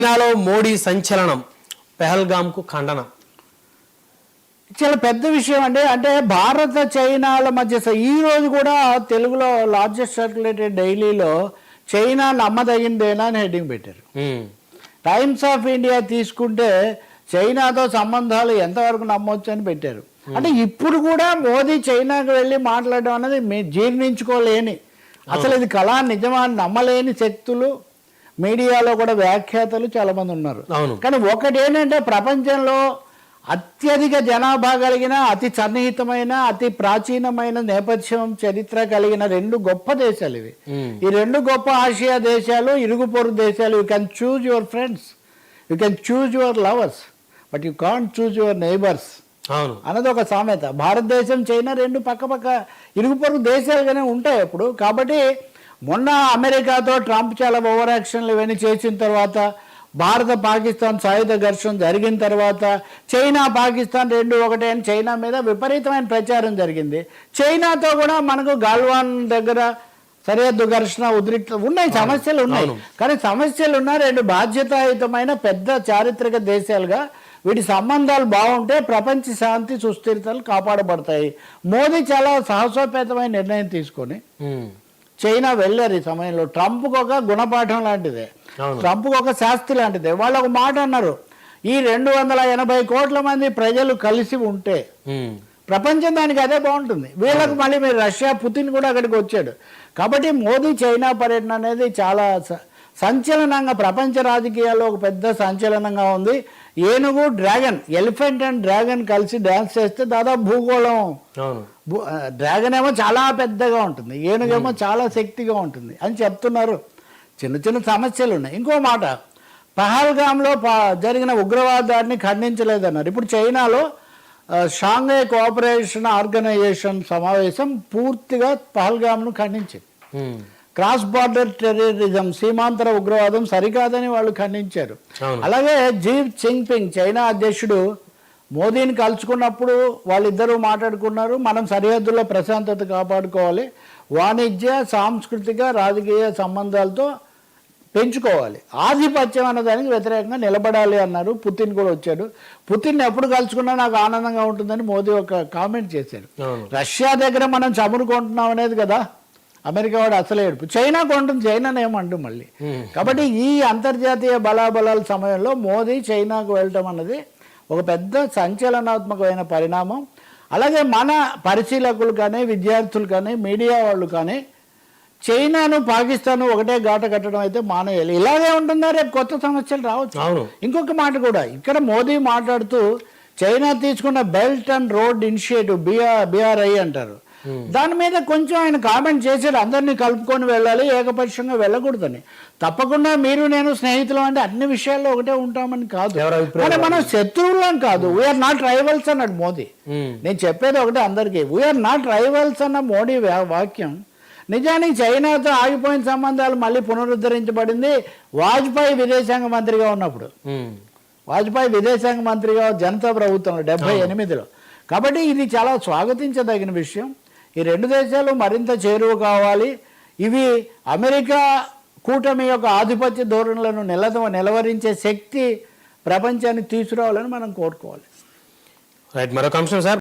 చైనాలో మోడీ సంచలనం, పెహల్గామ్కు ఖండన. చాలా పెద్ద విషయం అండి. అంటే భారత చైనాల మధ్య ఈ రోజు కూడా తెలుగులో లార్జెస్ట్ సర్క్యులేటెడ్ డైలీలో చైనా నమ్మదగిందేనా అని హెడ్డింగ్ పెట్టారు. టైమ్స్ ఆఫ్ ఇండియా తీసుకుంటే చైనాతో సంబంధాలు ఎంతవరకు నమ్మొచ్చు అని పెట్టారు. అంటే ఇప్పుడు కూడా మోదీ చైనాకు వెళ్ళి మాట్లాడడం అనేది జీర్ణించుకోలేని, అసలు ఇది కళా నిజమా నమ్మలేని శక్తులు మీడియాలో కూడా వ్యాఖ్యాతలు చాలామంది ఉన్నారు. కానీ ఒకటి ఏంటంటే, ప్రపంచంలో అత్యధిక జనాభా కలిగిన, అతి సన్నిహితమైన, అతి ప్రాచీనమైన నేపథ్యం చరిత్ర కలిగిన రెండు గొప్ప దేశాలు ఇవి. ఈ రెండు గొప్ప ఆసియా దేశాలు, ఇరుగు పొరుగు దేశాలు. You can choose your friends, you can choose your lovers, but you can't choose your neighbours అన్నది ఒక సామెత. భారతదేశం చైనా రెండు పక్క పక్క ఇరుగు పొరుగు దేశాలుగానే ఉంటాయి ఎప్పుడు. కాబట్టి మొన్న అమెరికాతో ట్రంప్ చాలా ఓవర్ యాక్షన్లు ఇవన్నీ చేసిన తర్వాత, భారత పాకిస్తాన్ సాయుధ ఘర్షణ జరిగిన తర్వాత, చైనా పాకిస్తాన్ రెండు ఒకటే అని చైనా మీద విపరీతమైన ప్రచారం జరిగింది. చైనాతో కూడా మనకు గాల్వాన్ దగ్గర సరిహద్దు ఘర్షణ ఉద్రిక్త ఉన్నాయి, సమస్యలు ఉన్నాయి. కానీ సమస్యలు ఉన్న రెండు బాధ్యతాయుతమైన పెద్ద చారిత్రక దేశాలుగా వీటి సంబంధాలు బాగుంటే ప్రపంచ శాంతి సుస్థిరతలు కాపాడబడతాయి. మోదీ చాలా సాహసోపేతమైన నిర్ణయం తీసుకొని చైనా వెళ్ళారు. ఈ సమయంలో ట్రంప్కి ఒక గుణపాఠం లాంటిదే, ట్రంప్కి ఒక శాస్తి లాంటిదే. వాళ్ళు ఒక మాట అన్నారు, ఈ 280 కోట్ల మంది ప్రజలు కలిసి ఉంటే ప్రపంచం దానికి అదే బాగుంటుంది. వీళ్ళకు మళ్ళీ మీరు రష్యా పుతిన్ కూడా అక్కడికి వచ్చాడు. కాబట్టి మోదీ చైనా పర్యటన అనేది చాలా సంచలనంగా, ప్రపంచ రాజకీయాల్లో ఒక పెద్ద సంచలనంగా ఉంది. ఏనుగు డ్రాగన్, ఎలిఫెంట్ అండ్ డ్రాగన్ కలిసి డ్యాన్స్ చేస్తే దాదాపు భూగోళం, డ్రాగన్ ఏమో చాలా పెద్దగా ఉంటుంది, ఏనుగేమో చాలా శక్తిగా ఉంటుంది అని చెప్తున్నారు. చిన్న చిన్న సమస్యలు ఉన్నాయి. ఇంకో మాట, పహల్గామ్లో జరిగిన ఉగ్రవాదాన్ని ఖండించలేదన్నారు. ఇప్పుడు చైనాలో షాంఘై కోఆపరేషన్ ఆర్గనైజేషన్ సమావేశం పూర్తిగా పహల్గామ్ను ఖండించింది. క్రాస్ బార్డర్ టెర్రరిజం, సీమాంతర ఉగ్రవాదం సరికాదని వాళ్ళు ఖండించారు. అలాగే జీ జిన్పింగ్ చైనా అధ్యక్షుడు మోదీని కలుసుకున్నప్పుడు వాళ్ళిద్దరూ మాట్లాడుకున్నారు, మనం సరిహద్దుల్లో ప్రశాంతత కాపాడుకోవాలి, వాణిజ్య సాంస్కృతిక రాజకీయ సంబంధాలతో పెంచుకోవాలి, ఆధిపత్యం అన్న దానికి వ్యతిరేకంగా నిలబడాలి అన్నారు. పుతిన్ కూడా వచ్చాడు. పుతిన్ ఎప్పుడు కలుసుకున్నా నాకు ఆనందంగా ఉంటుందని మోదీ ఒక కామెంట్ చేశారు. రష్యా దగ్గర మనం చమురుకుంటున్నాం అనేది కదా అమెరికా వాడు అసలే ఏడుపు, చైనా కొంటుంది, చైనాను ఏమంటు మళ్ళీ. కాబట్టి ఈ అంతర్జాతీయ బలాబలాల సమయంలో మోదీ చైనాకు వెళ్ళటం అన్నది ఒక పెద్ద సంచలనాత్మకమైన పరిణామం. అలాగే మన పరిశీలకులు కానీ, విద్యార్థులు కానీ, మీడియా వాళ్ళు కానీ చైనాను పాకిస్తాన్ ఒకటే ఘాట కట్టడం అయితే మానేయాలి. ఇలాగే ఉంటుందా, రేపు కొత్త సమస్యలు రావచ్చు. ఇంకొక మాట కూడా ఇక్కడ మోదీ మాట్లాడుతూ, చైనా తీసుకున్న belt and road initiative, BRI అంటారు, దాని మీద కొంచెం ఆయన కామెంట్ చేశారు. అందరినీ కలుపుకొని వెళ్ళాలి, ఏకపక్షంగా వెళ్ళకూడదని. తప్పకుండా మీరు నేను స్నేహితులు అంటే అన్ని విషయాల్లో ఒకటే ఉంటామని కాదు, కానీ మనం శత్రువులం కాదు. వీఆర్ నాట్ రైవల్స్ అన్నాడు మోదీ. నేను చెప్పేది ఒకటే అందరికీ, వీఆర్ నాట్ రైవల్స్ అన్న మోడీ వాక్యం నిజానికి చైనాతో ఆగిపోయిన సంబంధాలు మళ్ళీ పునరుద్ధరించబడింది వాజ్పేయి విదేశాంగ మంత్రిగా ఉన్నప్పుడు. వాజ్పేయి విదేశాంగ మంత్రిగా జనతా ప్రభుత్వంలో 78లో. కాబట్టి ఇది చాలా స్వాగతించదగిన విషయం. ఈ రెండు దేశాలు మరింత చేరువ కావాలి. ఇవి అమెరికా కూటమి యొక్క ఆధిపత్య ధోరణులను నిలవరించే శక్తి ప్రపంచాన్ని తీసుకురావాలని మనం కోరుకోవాలి. రైట్, మరొక అంశం సార్.